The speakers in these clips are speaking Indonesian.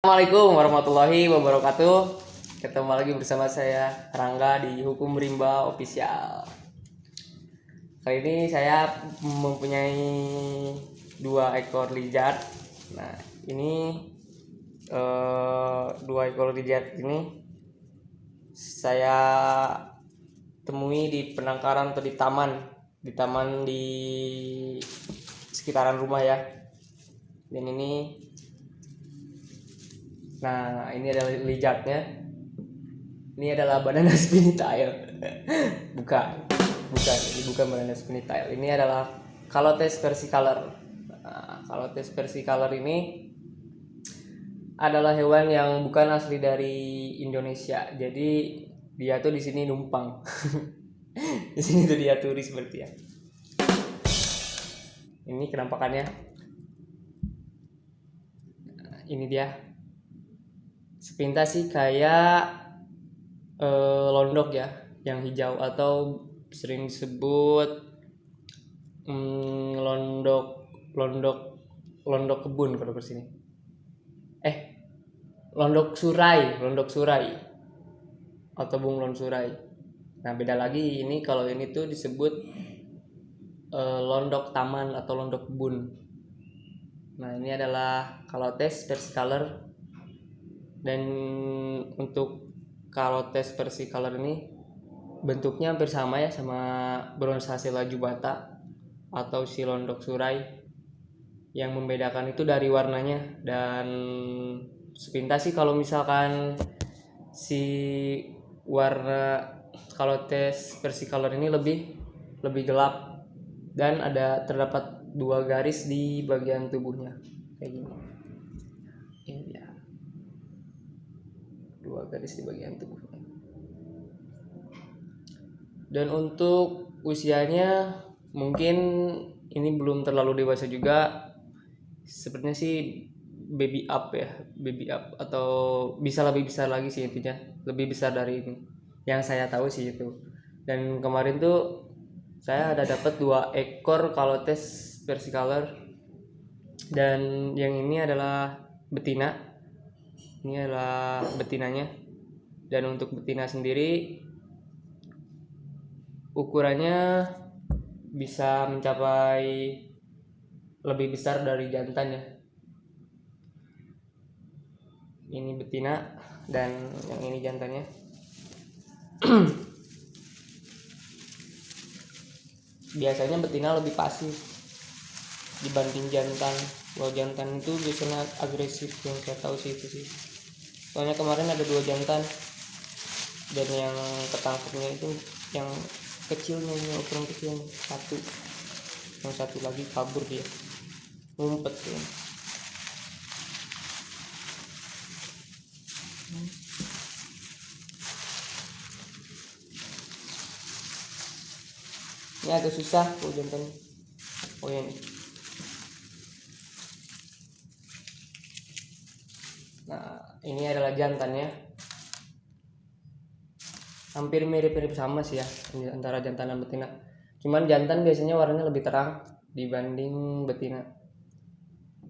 Assalamualaikum warahmatullahi wabarakatuh. Ketemu lagi bersama saya Rangga di Hukum Rimba Official. Kali ini saya mempunyai 2 ekor lizard. Nah, ini 2 ekor lizard ini saya temui di penangkaran atau di taman di sekitaran rumah ya. Dan ini Nah, ini adalah lizardnya. Ini adalah banana spinitail. bukan, ini bukan banana spinitail. Ini adalah Calotes versicolor. Nah, Calotes versicolor ini adalah hewan yang bukan asli dari Indonesia. Jadi dia tuh di sini numpang. Di sini tuh dia turis seperti ya. Ini kenampakannya. Nah, ini dia. Sepintas sih kayak londok ya, yang hijau atau sering disebut londok kebun kalau kesini. Londok surai atau bunglon surai. Nah, beda lagi ini kalau ini tuh disebut londok taman atau londok kebun. Nah, ini adalah Calotes versicolor. Dan untuk Calotes versicolor ini bentuknya hampir sama ya sama Bronzasella jubata atau si londok surai. Yang membedakan itu dari warnanya. Dan sepintas sih kalau misalkan si warna Calotes versicolor ini lebih gelap dan terdapat 2 garis di bagian tubuhnya kayak gini. Ini dia. 2 garis di bagian tubuhnya. Dan untuk usianya mungkin ini belum terlalu dewasa juga. Sepertinya sih baby up atau bisa lebih besar lagi sih, intinya lebih besar dari ini yang saya tahu sih itu. Dan kemarin tuh saya ada dapat 2 ekor Calotes versicolor dan yang ini adalah betina. Ini adalah betinanya. Dan untuk betina sendiri ukurannya bisa mencapai lebih besar dari jantannya. Ini betina dan yang ini jantannya. Biasanya betina lebih pasif dibanding jantan. Kalau jantan itu biasanya agresif, yang saya tahu sih itu sih. Soalnya kemarin ada 2 jantan dan yang ketangkepnya itu yang kecilnya, yang ukuran kecilnya satu. Yang satu lagi kabur dia, ngumpet ya. Ini agak susah jantan. Oh ya, ini. Nah, ini adalah jantannya. Hampir mirip-mirip sama sih ya antara jantan dan betina. Cuman jantan biasanya warnanya lebih terang dibanding betina.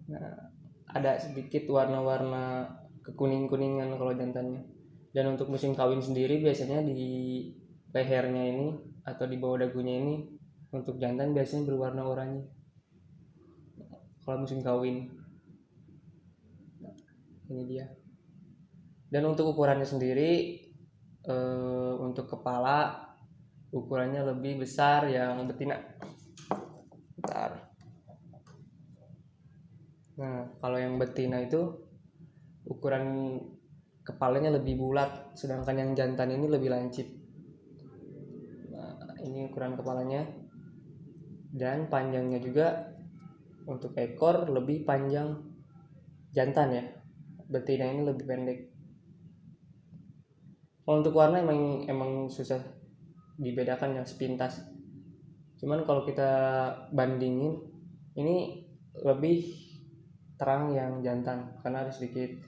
Nah, ada sedikit warna-warna kekuning-kuningan kalau jantannya. Dan untuk musim kawin sendiri biasanya di lehernya ini atau di bawah dagunya ini untuk jantan biasanya berwarna oranye kalau musim kawin. Ini dia. Dan untuk ukurannya sendiri untuk kepala ukurannya lebih besar yang betina. Bentar. Nah, kalau yang betina itu ukuran kepalanya lebih bulat, sedangkan yang jantan ini lebih lancip. Nah, ini ukuran kepalanya. Dan panjangnya juga untuk ekor lebih panjang jantan ya. Betina ini lebih pendek. Kalau untuk warna emang susah dibedakan yang sepintas. Cuman kalau kita bandingin ini lebih terang yang jantan karena ada sedikit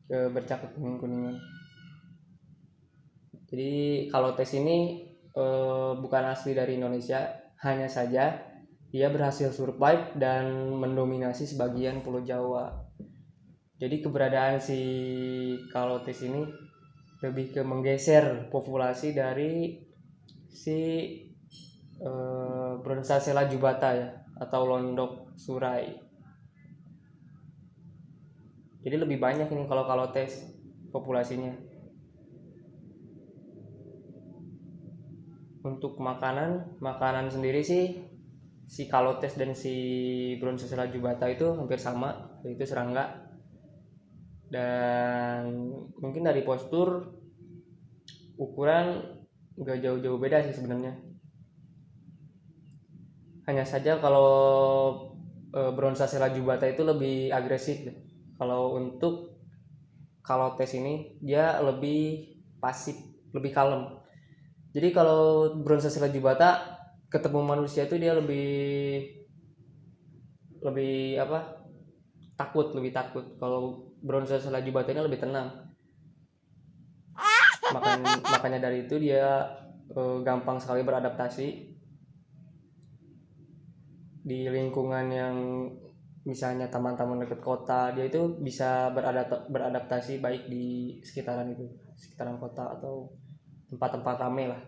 bercak kuning-kuningan. Jadi Calotes ini bukan asli dari Indonesia, hanya saja dia berhasil survive dan mendominasi sebagian Pulau Jawa. Jadi keberadaan si Kalotes ini lebih ke menggeser populasi dari si Bronsasella jubata ya, atau londok surai. Jadi lebih banyak ini kalau Kalotes populasinya. Untuk makanan sendiri sih si Kalotes dan si Bronsasella jubata itu hampir sama, yaitu serangga. Dan mungkin dari postur ukuran nggak jauh-jauh beda sih sebenarnya. Hanya saja kalau Bronsasella jubata itu lebih agresif. Kalau untuk Kalotes ini dia lebih pasif, lebih kalem. Jadi kalau Bronsasella jubata ketemu manusia itu dia lebih apa? Lebih takut. Kalau Bronsasella jubata ini lebih tenang. Makanya dari itu dia gampang sekali beradaptasi di lingkungan yang misalnya taman-taman dekat kota. Dia itu bisa beradaptasi baik di sekitaran kota atau tempat-tempat ramai lah.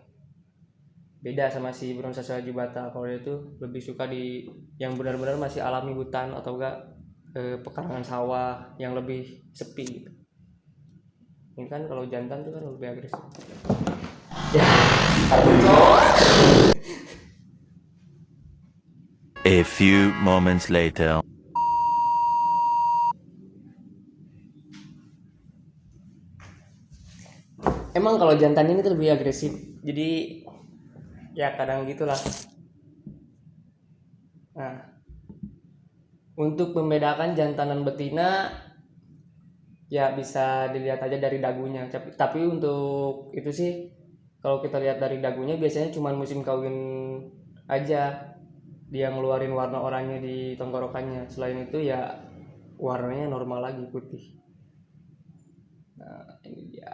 Beda sama si Bronsasella jubata, kalau dia itu lebih suka di yang benar-benar masih alami hutan atau enggak pekarangan sawah yang lebih sepi gitu. Ini kan kalau jantan tuh kan lebih agresif. Ya. A few moments later. Emang kalau jantan ini tuh lebih agresif. Jadi ya kadang gitulah. Nah, untuk membedakan jantan dan betina ya bisa dilihat aja dari dagunya. Tapi untuk itu sih kalau kita lihat dari dagunya biasanya cuma musim kawin aja dia ngeluarin warna oranye di tenggorokannya. Selain itu ya warnanya normal lagi, putih. Nah, ini dia.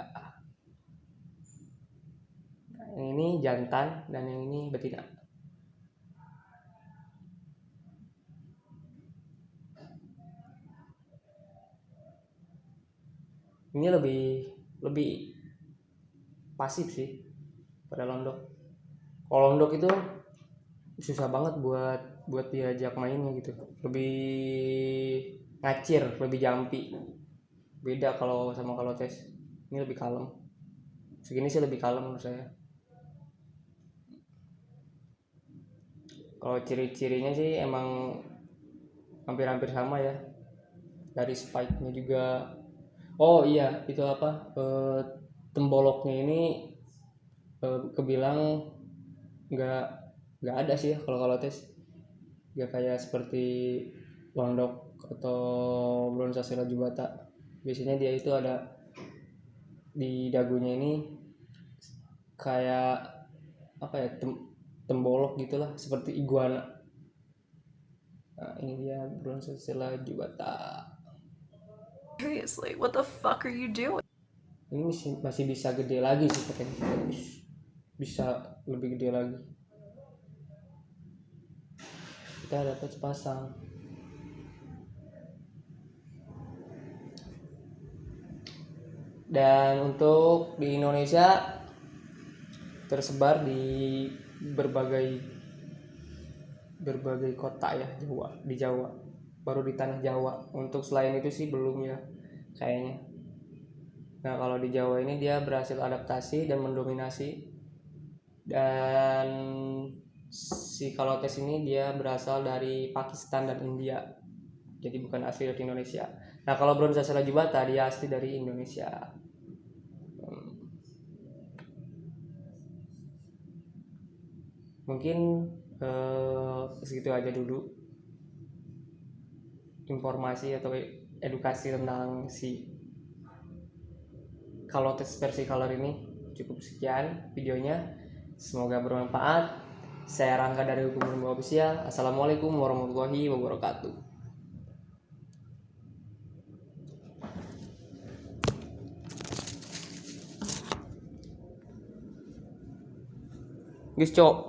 Nah, yang ini jantan dan yang ini betina. Ini lebih pasif sih pada londok. Kalau londok itu susah banget buat diajak mainnya gitu. Lebih ngacir, lebih jampi. Beda kalau sama Kalotes. Ini lebih kalem. Segini sih lebih kalem menurut saya. Kalau ciri-cirinya sih emang hampir-hampir sama ya. Dari spike-nya juga. Oh iya, itu apa? Temboloknya ini kebilang nggak ada sih ya kalau Kalotes. Nggak kayak seperti londok atau Bronsasella jubata. Biasanya dia itu ada di dagunya ini kayak apa ya, tembolok gitulah, seperti iguana. Nah, ini dia Bronsasella jubata. Seriously, what the fuck are you doing? Ini masih bisa gede lagi sih katanya. Bisa lebih gede lagi. Kita dapat sepasang. Dan untuk di Indonesia tersebar di berbagai kota ya, di Jawa. Baru di tanah Jawa. Untuk selain itu sih belum ya kayaknya. Nah, kalau di Jawa ini dia berhasil adaptasi dan mendominasi. Dan si Kalotes ini dia berasal dari Pakistan dan India. Jadi bukan asli dari Indonesia. Nah, kalau Bronsasella jubata dia asli dari Indonesia. Mungkin segitu aja dulu informasi atau edukasi tentang si Kalotes versicolor ini. Cukup sekian videonya, semoga bermanfaat. Saya Rangga dari Hukum Rimba Official. Assalamualaikum warahmatullahi wabarakatuh. Guys, cok.